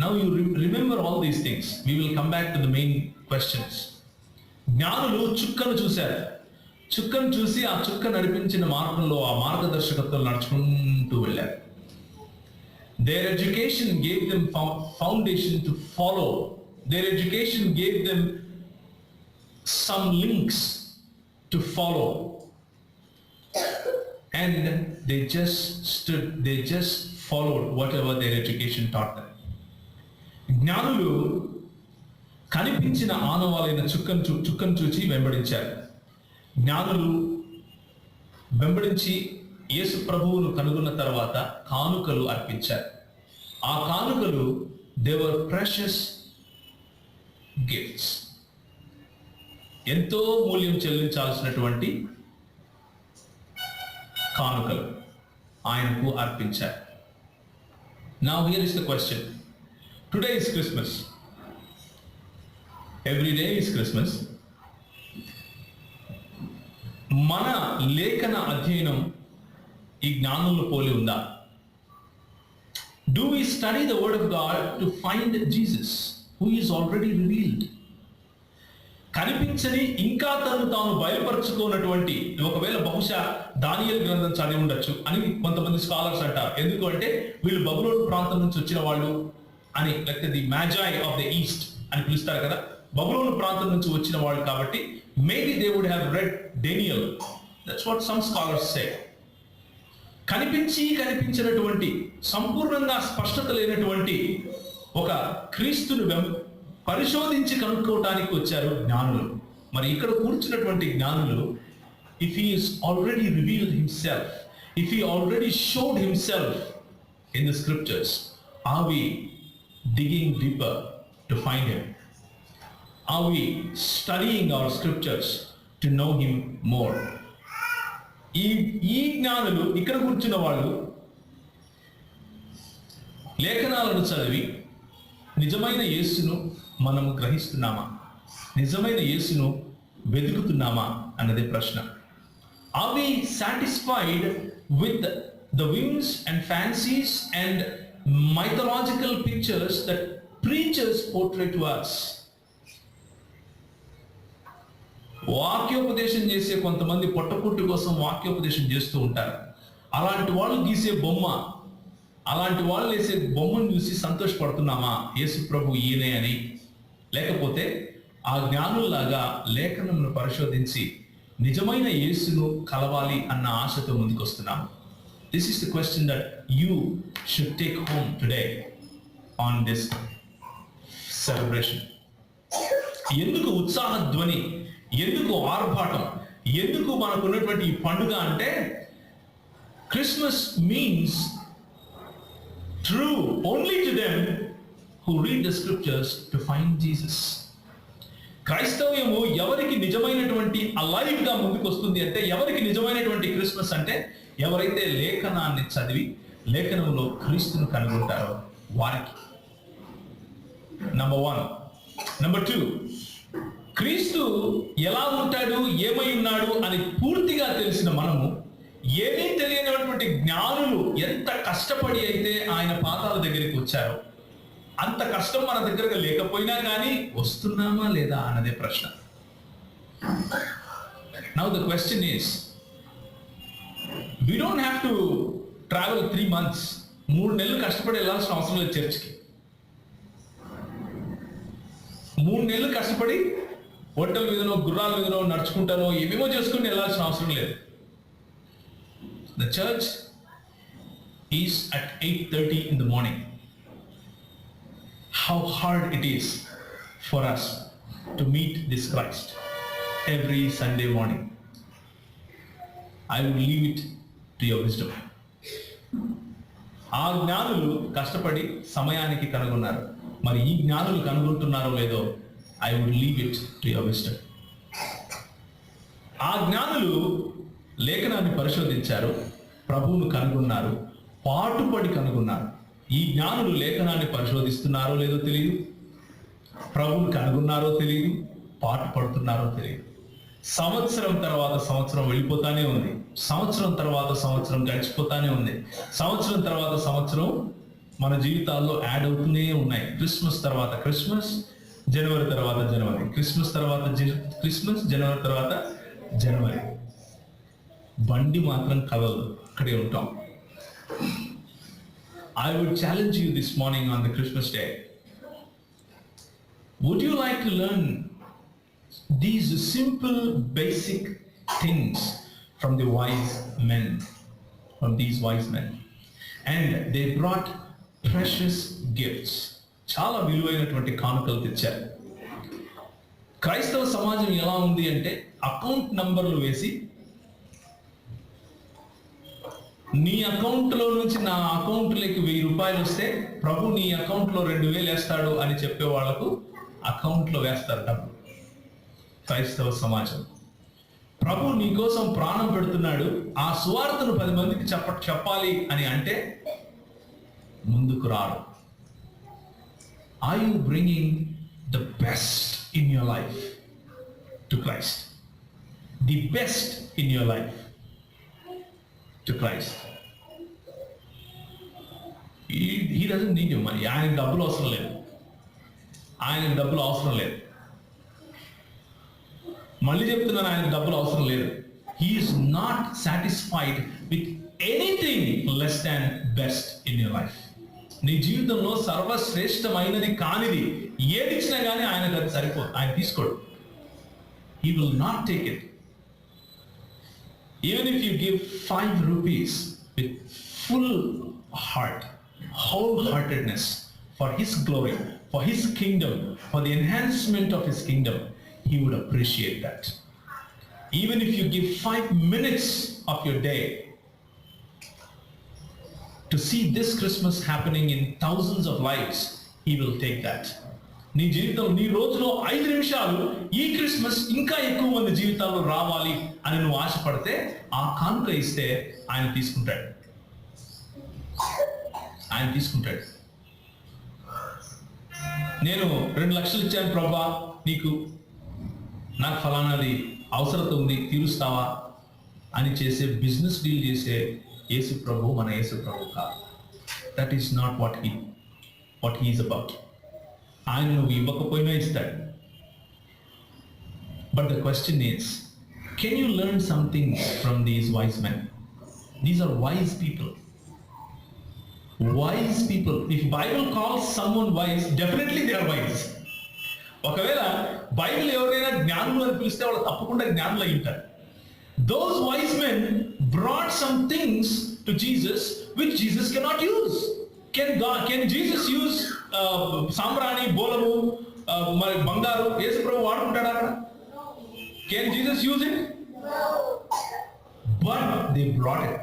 Now you remember all these things. We will come back to the main questions. జ్ఞానులు చుక్కను చూశారు. చుక్కను చూసి ఆ చుక్క నడిపించిన మార్గంలో, ఆ మార్గదర్శకత్వం నడుచుకుంటూ వెళ్ళారు. Their education gave them foundation to follow. Their education gave them some links to follow. And they just followed whatever their education taught them. జ్ఞానులు కనిపించిన ఆనవాలైన చుక్కను చూచి వెంబడించారు. జ్ఞానులు వెంబడించి యేసు ప్రభువును కనుగొన్న తర్వాత కానుకలు అర్పించారు. ఆ కానుకలు they were precious gifts. ఎంతో మూల్యం చెల్లించాల్సినటువంటి కానుకలు ఆయనకు అర్పించారు. Now here is the question. Today is Christmas. Every day is Christmas. మన లేఖన అధ్యయనం ఈ జ్ఞానులను పోలి ఉందా? Do we study the word of God to find Jesus who is already revealed? కనిపించని ఇంకా తను తాను బయలుపరచుకున్నటువంటి, ఒకవేళ బహుశా దానియేలు గ్రంథం చదివి ఉండొచ్చు అని కొంతమంది స్కాలర్స్ అంటారు. ఎందుకు అంటే వీళ్ళు బబులోను ప్రాంతం నుంచి వచ్చిన వాళ్ళు అని, లేకపోతే the magi of the east అని పిలుస్తారు కదా, బబులోను ప్రాంతం నుంచి వచ్చిన వాళ్ళు కాబట్టి maybe they would have read Daniel. That's what some scholars say. కనిపించినటువంటి, సంపూర్ణంగా స్పష్టత లేనటువంటి ఒక క్రీస్తును పరిశోధించి కనుక్కోవటానికి వచ్చారు జ్ఞానులు. మరి ఇక్కడ కూర్చున్నటువంటి జ్ఞానులు, if he is already revealed himself, if he already showed himself in the scriptures, are we digging deeper to find him? Are we studying our scriptures to know him more? ఈ జ్ఞానులు, ఇక్కడ కూర్చున్న వాళ్ళు లేఖనాలను చదివి నిజమైన యేసును మనం గ్రహిస్తున్నామా, నిజమైన యేసును వెతుకుతున్నామా అన్నదే ప్రశ్న. Are we satisfied with the whims and fancies and mythological pictures that preachers portray to us? వాక్యోపదేశం చేసే కొంతమంది పొట్టపుట్టు కోసం వాక్యోపదేశం చేస్తూ ఉంటారు. అలాంటి వాళ్ళు గీసే బొమ్మ, అలాంటి వాళ్ళు వేసే బొమ్మను చూసి సంతోషపడుతున్నామా యేసు ప్రభు ఈయనే అని? లేకపోతే ఆ జ్ఞానుల్లాగా లేఖనమును పరిశోధించి నిజమైన యేసును కలవాలి అన్న ఆశతో ముందుకు వస్తున్నాము? This is the question that you should take home today on this celebration. ఎందుకు ఉత్సాహ ధ్వని, ఎందుకు ఆర్భాటం, ఎందుకు మనకున్నటువంటి ఈ పండుగ అంటే, Christmas means true only to them who read the scriptures to find Jesus. క్రైస్తవ్యము ఎవరికి నిజమైనటువంటి అలైవ్ గా ముందుకు వస్తుంది అంటే, ఎవరికి నిజమైనటువంటి క్రిస్మస్ అంటే, ఎవరైతే లేఖనాన్ని చదివి లేఖనంలో క్రీస్తును కనుగొంటారో వారికి. నంబర్ 1. నంబర్ 2, క్రీస్తు ఎలా ఉంటాడు, ఏమై ఉన్నాడు అని పూర్తిగా తెలిసిన మనము, ఏమీ తెలియనటువంటి జ్ఞానులు ఎంత కష్టపడి అయితే ఆయన పాదాల దగ్గరికి వచ్చారో, అంత కష్టం మన దగ్గరగా లేకపోయినా కానీ వస్తున్నామా లేదా అన్నదే ప్రశ్న. Now the question is, we don't have to travel 3 months. 3 నెలలు కష్టపడి వెళ్ళాల్సిన అవసరం లేదు చర్చ్కి. 3 నెలలు కష్టపడి ఒంటల మీదనో గుర్రాల మీదనో నడుచుకుంటానో ఏమేమో చేసుకుని వెళ్ళాల్సిన అవసరం లేదు. The church is at 8:30 in the morning. How hard it is for us to meet this Christ every Sunday morning. I would leave it to your wisdom. ఆ జ్ఞానులు కష్టపడి సమయానికి కనుగొన్నారు. మరి ఈ జ్ఞానులు కనుగొంటున్నారో లేదో, I would leave it to your wisdom. ఆ జ్ఞానులు లేఖనాన్ని పరిశోధించారు, ప్రభువును కనుగొన్నారు, పాటుపడి కనుగొన్నారు. ఈ జ్ఞానులు లేఖనాన్ని పరిశోధిస్తున్నారో లేదో తెలియదు, ప్రభువును కనుగొన్నారో తెలియదు, పాటు పడుతున్నారో తెలియదు. సంవత్సరం తర్వాత సంవత్సరం వెళ్ళిపోతానే ఉంది, సంవత్సరం తర్వాత సంవత్సరం గడిచిపోతానే ఉంది, సంవత్సరం తర్వాత సంవత్సరం మన జీవితాల్లో యాడ్ అవుతూనే ఉన్నాయి. క్రిస్మస్ తర్వాత క్రిస్మస్, జనవరి తర్వాత జనవరి, క్రిస్మస్ తర్వాత క్రిస్మస్, జనవరి తర్వాత జనవరి. బండి మాత్రం కదలదు, అక్కడే ఉంటాం. I would challenge you this morning on the Christmas day. Would you like to learn these simple basic things from the wise men, from these wise men? And they brought precious gifts. చాలా విలువైనటువంటి కానుకలు తెచ్చారు. క్రైస్తవ సమాజం ఎలా ఉంది అంటే account నంబర్లు వేసి, నీ అకౌంట్లో నుంచి నా అకౌంట్లోకి 1000 రూపాయలు వస్తే ప్రభు నీ అకౌంట్లో 2000 వేస్తాడు అని చెప్పే వాళ్లకు అకౌంట్లో వేస్తారు డబ్బు. క్రైస్తవ సమాజం. ప్రభు నీ కోసం ప్రాణం పెడుతున్నాడు, ఆ సువార్తను 10 మందికి చెప్పాలి అని అంటే ముందుకు రారు. Are you bringing the best in your life to Christ? The best in your life to Christ. He doesn't need your money. ఆయనకు డబ్బులు అవసరం లేదు. ఆయనకు డబ్బులు అవసరం లేదు. మళ్ళీ చెప్తున్నాను, ఆయనకు డబ్బులు అవసరం లేదు. He is not satisfied with anything less than best in your life. నీ జీవితంలో సర్వశ్రేష్టమైనది కానిది ఏది ఇచ్చినా కానీ ఆయనకు అది సరిపోదు. ఆయన తీసుకోడు. He will not take it. Even if you give 5 rupees with full heart, wholeheartedness for His glory, for His kingdom, for the enhancement of His kingdom, He would appreciate that. Even if you give 5 minutes of your day to see this Christmas happening in thousands of lives, He will take that. నీ జీవితం, నీ రోజులో 5 నిమిషాలు ఈ Christmas ఇంకా ఎక్కువ మంది జీవితాల్లో రావాలి అని నువ్వు ఆశపడితే ఆ కానుక ఇస్తే ఆయన తీసుకుంటాడు. ఆయన తీసుకుంటాడు. నేను 2 లక్షలు ఇచ్చాను ప్రభా నీకు, నాకు ఫలానాది అవసరత ఉంది, తీరుస్తావా అని చేసే బిజినెస్ డీల్ చేసే యేసు ప్రభు మన యేసు ప్రభు కాదు. That is not what he is about. ఆయన నువ్వు ఇవ్వకపోయినా ఇస్తాడు. But the question is, can you learn something from these wise men? These are wise people. Wise people. If Bible calls someone wise, definitely they are wise. ఒకవేళ Bible ఎవరైనా జ్ఞానులు అని పిలిస్తే వాళ్ళు తప్పకుండా జ్ఞానులు అయి ఉంటారు. Those wise men brought some things to Jesus which Jesus cannot use. Can Jesus use సాంబ్రాణి, బోలము, మరి బంగారు యేసు ప్రభు వాడుకుంటాడా అక్కడ? Can Jesus use it? But they brought it.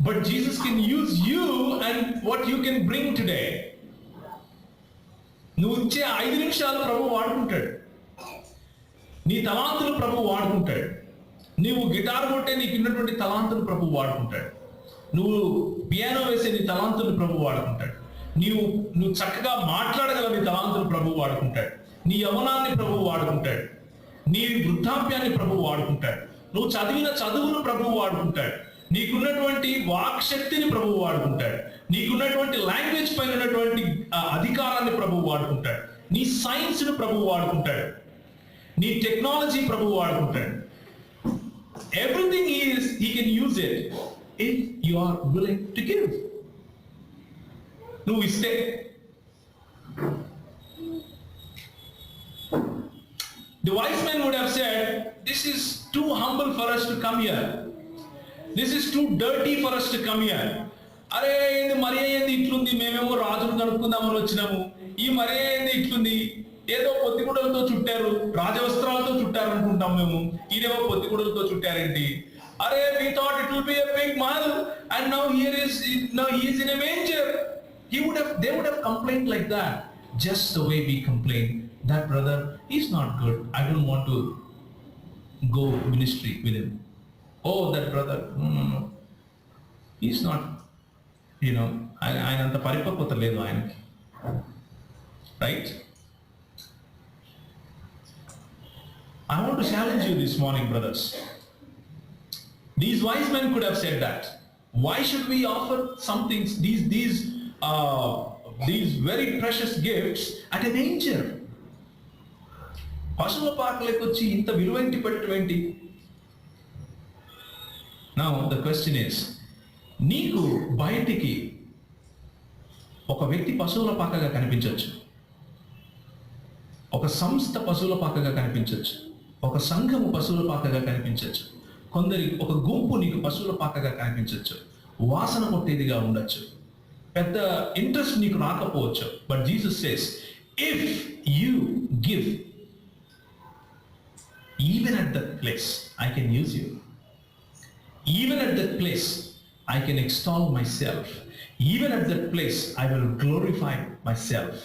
But Jesus can use you and what you can bring today. నువ్వు ఇచ్చే 5 నిమిషాలు ప్రభు వాడుకుంటాడు. నీ తలాంతులు ప్రభు వాడుకుంటాడు. నువ్వు గిటార్ కొట్టే నీకు ఉన్నటువంటి తలాంతులు ప్రభు వాడుకుంటాడు. నువ్వు పియానో వేసే నీ తలాంతులు ప్రభు వాడుకుంటాడు. నువ్వు చక్కగా మాట్లాడగల నీ తలాంతులు ప్రభు వాడుకుంటాడు. నీ యవ్వనాన్ని ప్రభు వాడుకుంటాడు. నీ వృద్ధాప్యాన్ని ప్రభు వాడుకుంటాడు. నువ్వు చదివిన చదువును ప్రభు వాడుకుంటాడు. నీకున్నటువంటి వాక్శక్తిని ప్రభు వాడుకుంటాడు. నీకున్నటువంటి లాంగ్వేజ్ పైన ఉన్నటువంటి అధికారాన్ని ప్రభు వాడుకుంటాడు. నీ సైన్స్ ను ప్రభు వాడుకుంటాడు. నీ టెక్నాలజీ ప్రభు వాడుకుంటాడు. Everything he can use it if you are willing to give. నువ్వు ఇస్తే. The wise men would have said, this is too humble for us to come here. This is too dirty for us to come here. అరే ఇది మరీ ఏంది ఇట్లుంది, మేమేమో రాజును కనుక్కుందామని వచ్చినాము, ఈ మరీ ఏంది ఇట్లుంది, ఏదో పొత్తిగుడలతో చుట్టారు, రాజవస్త్రాలతో చుట్టారు అనుకుంటాం మేము, ఈయనేమో పొత్తిగుడలతో చుట్టారేంటి? అరే we thought it will be a big mahal and now he is in a manger. They would have complained like that, just the way we complain. That brother, he's not good, I don't want to go ministry with him. Oh, that brother, no, he's not, ఆయన అంత పరిపక్వత లేదు ఆయనకి. Right? I want to challenge you this morning, brothers. These wise men could have said that. Why should we offer some things, these very precious gifts at a manger? పశువుల పాకలకు వచ్చి ఇంత విలువైంటి పెట్టడం ఏంటి? Now the question is, నీకు బయటికి ఒక వ్యక్తి పశువుల పాకగా కనిపించవచ్చు, ఒక సంస్థ పశువుల పాకగా కనిపించవచ్చు, ఒక సంఘము పశువుల పాకగా కనిపించవచ్చు, ఒక గుంపు నీకు పశువుల పాకగా కనిపించవచ్చు, వాసన కొట్టేదిగా ఉండొచ్చు, పెద్ద ఇంట్రెస్ట్ నీకు రాకపోవచ్చు. But Jesus says, if you give, even at that place I can use you, even at that place I can extol myself, even at that place I will glorify myself.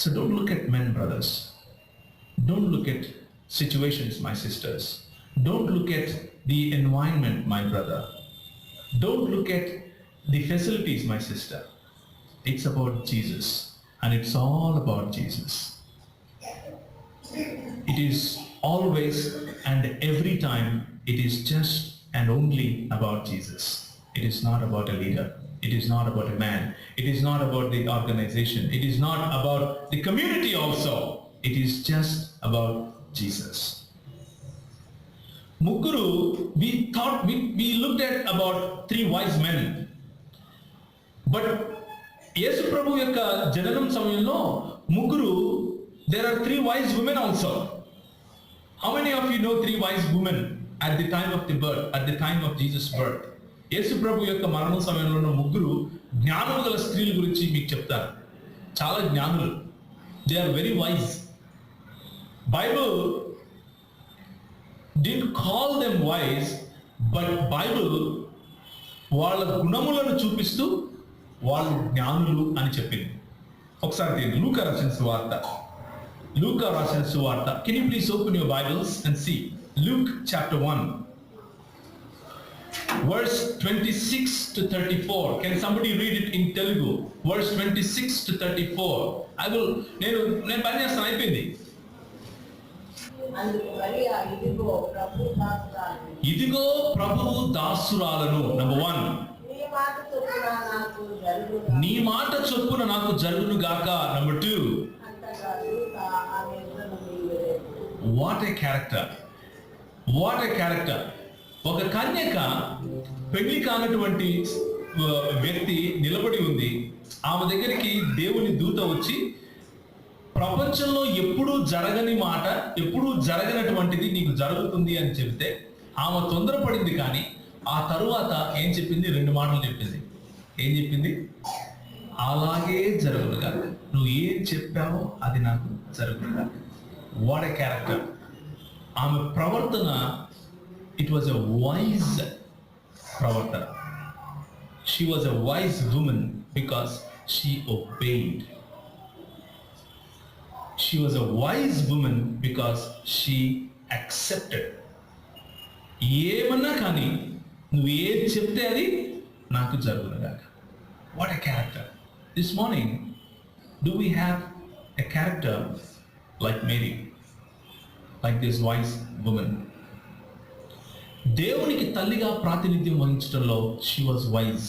So don't look at men, brothers. Don't look at situations, my sisters. Don't look at the environment, my brother. Don't look at the facilities, my sister. It's about Jesus, and it's all about Jesus. It is always and every time, it is just and only about Jesus. It is not about a leader. It is not about a man. It is not about the organization. It is not about the community also. It is just about Jesus. Mugguru, we looked at about 3 wise men. But యేసు ప్రభు యొక్క జననం సమయంలో ముగ్గురు, there are 3 wise women also. How many of you know 3 wise women at the time of the birth, at the time of Jesus' birth? యేసు ప్రభు యొక్క మరణం సమయంలో ఉన్న ముగ్గురు జ్ఞానం గల స్త్రీల గురించి మీకు చెప్తారు. చాలా జ్ఞానులు. They are very wise. Bible didn't call them wise, but Bible వాళ్ళ గుణములను చూపిస్తూ వాళ్ళు జ్ఞానులు అని చెప్పింది. ఒకసారి లూకా రాసిన సువార్త. Can you please open your Bibles and see Luke chapter 1, verse 26 to 34. Can somebody read it in Telugu? Verse 26 to 34. నేను పని చేస్తాను, అయిపోయింది. ఇదిగో ప్రభువు దాసురాలను. నంబర్ 1, నీ మాట చొప్పున నాకు జరుగును గాక. Number 2, what a character. ఒక కన్యక, పెళ్లి కానటువంటి వ్యక్తి నిలబడి ఉంది. ఆమె దగ్గరికి దేవుని దూత వచ్చి, ప్రపంచంలో ఎప్పుడూ జరగని మాట, ఎప్పుడూ జరగనటువంటిది నీకు జరుగుతుంది అని చెబితే ఆమె తొందరపడింది. కానీ ఆ తరువాత ఏం చెప్పింది? 2 మాటలు చెప్పింది. ఏం చెప్పింది? అలాగే జరుగునుగా, నువ్వు ఏం చెప్పావో అది నాకు జరుగునుగా. What a character. ఆమె ప్రవర్తన, ఇట్ వాజ్ ఎ వైజ్ ప్రవర్తన. She was a wise woman because she obeyed. She was a wise woman because she accepted. ఏమన్నా కానీ నువ్వు ఏది చెప్తే అది నాకు జరుగునుగాక. What a character. This morning, do we have a character like Mary, like this wise woman? దేవునికి తల్లిగా ప్రాతినిధ్యం వహించడంలో she was wise.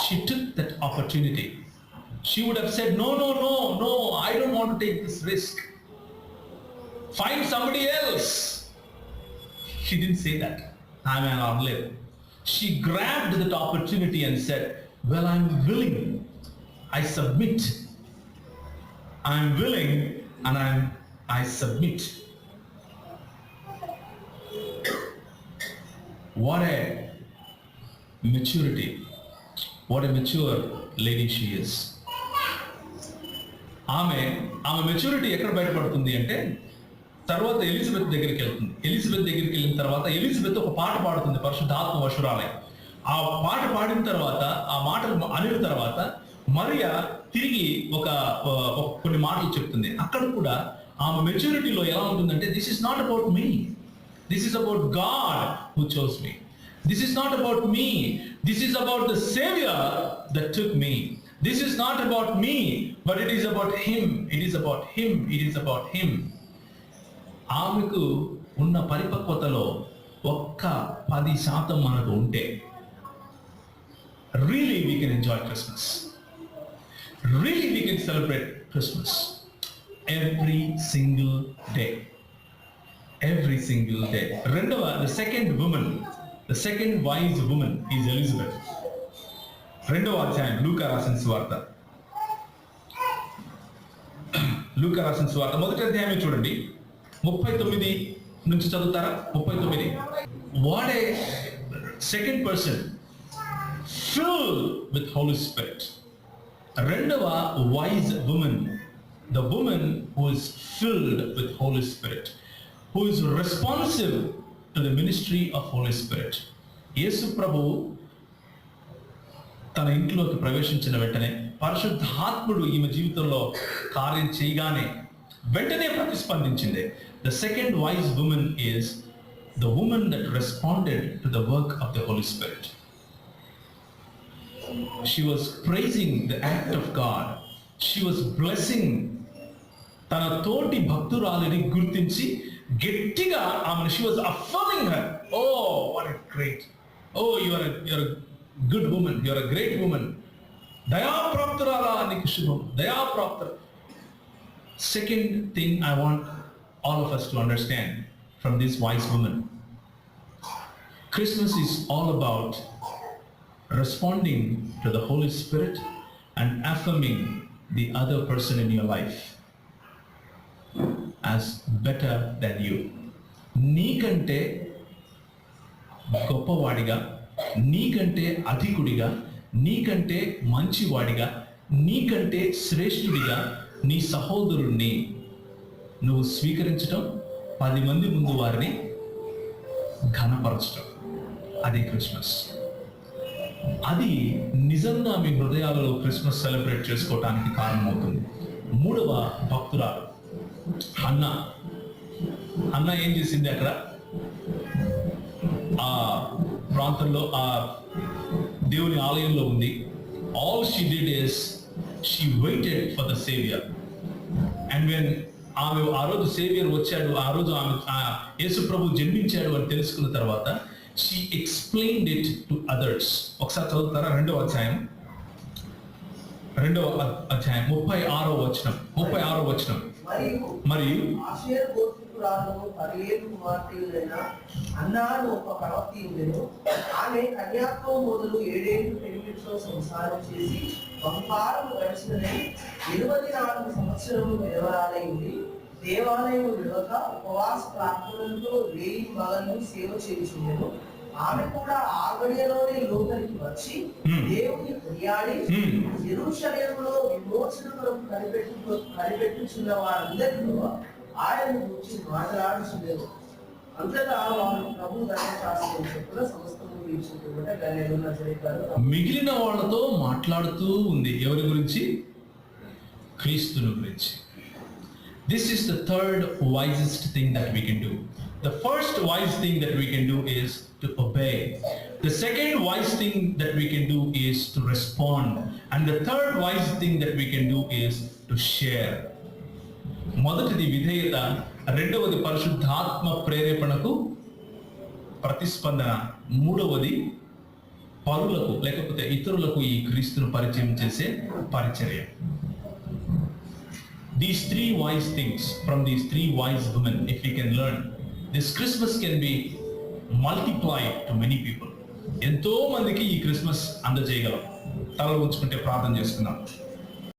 She took that opportunity. She would have said, no, I don't want to take this risk. Find somebody else. She didn't say that. She grabbed that opportunity and said, well, I'm willing. I submit. I'm willing and I submit. What a maturity. What a mature lady she is. ఆమె maturity ఎక్కడ బయటపడుతుంది అంటే, తర్వాత Elizabeth దగ్గరికి వెళ్తుంది. Elizabeth దగ్గరికి వెళ్ళిన తర్వాత ఎలిజబెత్ ఒక పాట పాడుతుంది, పరిశుద్ధాత్మ వశురాలై. ఆ పాట పాడిన తర్వాత, ఆ మాటలు అనిన తర్వాత మరియా తిరిగి కొన్ని మాటలు చెప్తుంది. అక్కడ కూడా ఆమె మెచ్యూరిటీలో ఎలా ఉంటుందంటే, this is not about me, this is about God who chose me. This is not about me. This is about the Savior that took me. This is not about me, but it is about Him. It is about Him. It is about Him. ఆమెకు ఉన్న పరిపక్వతలో ఒక్క 10% మనకు ఉంటే really we can enjoy Christmas. Really we can celebrate Christmas every single day. Every single day. రెండవ, the second wise woman is Elizabeth. రెండవ అధ్యాయం లూకా రాసిన సువార్త. లూకా రాసిన సువార్త మొదటి అధ్యాయం చూడండి, 39 నుంచి చదువుతారా? 39. What a second person filled with Holy Spirit. రెండవ wise woman, the woman who is filled with Holy Spirit, who is responsive to the ministry of Holy Spirit. యేసు ప్రభు తన ఇంట్లోకి ప్రవేశించిన వెంటనే పరిశుద్ధాత్ముడు ఈమె జీవితంలో కార్యం చేయగానే వెంటనే ప్రతిస్పందించింది. The second wise woman is the woman that responded to the work of the Holy Spirit. She was praising the act of God. She was blessing. తన తోటి భక్తురాలిని గుర్తించి గట్టిగా ఆమెను, she was affirming her. Oh, what a great, oh, you're a good woman, you're a great woman. దయాప్రాప్తురాలా, నీకు శుభం, దయాప్రాప్త. Second thing I want all of us to understand from this wise woman, Christmas is all about responding to the Holy Spirit and affirming the other person in your life as better than you. నీకంటే గొప్పవాడిగా, నీకంటే అధికుడిగా, నీకంటే మంచివాడిగా, నీకంటే శ్రేష్ఠుడిగా నీ సహోదరుణ్ణి నువ్వు స్వీకరించటం, 10 మంది ముందు వారిని ఘనపరచటం, అది క్రిస్మస్. అది నిజంగా మీ హృదయాలలో క్రిస్మస్ సెలబ్రేట్ చేసుకోవటానికి కారణమవుతుంది. మూడవ భక్తురాలు హన్నా. హన్నా ఏం చేసింది? అక్కడ ఆ ప్రాంతంలో, ఆ దేవుని ఆలయంలో ఉంది. All she did is she waited for the saviour. And when ఆమె ఆ రోజు సేవియర్ వచ్చాడు, ఆ రోజు ఆమె యేసు ప్రభు జన్మించాడు అని తెలుసుకున్న తర్వాత she explained it to others. ఒకసారి చదువుతారా? రెండవ అధ్యాయం 36వ వచనం. మరియు ఆషేరు గోత్రికురాలు పర్యేలు కుమార్తెలైన అన్నాను ఒక ప్రవక్తి ఉండెను. ఆమె కన్యాత్వం మొదలు 7 ఏళ్ళు పెళ్లితో సంసారం చేసి బహుకాలం గడిచినదని 24 సంవత్సరములు విధవరాలైంది. దేవాలయం విడవక ఉపవాస ప్రార్థనలతో రేయి మగలను సేవ చేయుచుండెను. ఆమె కూడా ఆ గడియలోనే లోపలికి వచ్చి దేవుని కొనియాడి యెరూషలేములో విమోచన కొరకు కనిపెట్టుచున్న వారందరిలో ఆయన గురించి మాట్లాడుచుండెను. అంతటా వారు ప్రభు ధర్మశాస్త్రం చొప్పున సమస్తము వీక్షించుకుంటే గలిలయ నజరేయుడు మిగిలిన వాళ్ళతో మాట్లాడుతూ ఉంది. ఎవరి గురించి? క్రీస్తుని గురించి. This is the third wisest thing that we can do. The first wise thing that we can do is to obey. The second wise thing that we can do is to respond. And the third wise thing that we can do is to share. మొదటిది విధేయత, రెండవది పరిశుద్ధాత్మ ప్రేరేపణకు ప్రతిస్పందన, మూడవది పరులకు లేకపోతే ఇతరులకు ఈ క్రీస్తును పరిచయం చేసే పరిచర్య. These 3 wise things from these 3 wise women, if we can learn, this Christmas can be multiplied to many people. ఎంతో మందికి ఈ క్రిస్మస్ అందజేయగలం. తల ఉంచుకుంటే ప్రార్థన చేసుకుందాం.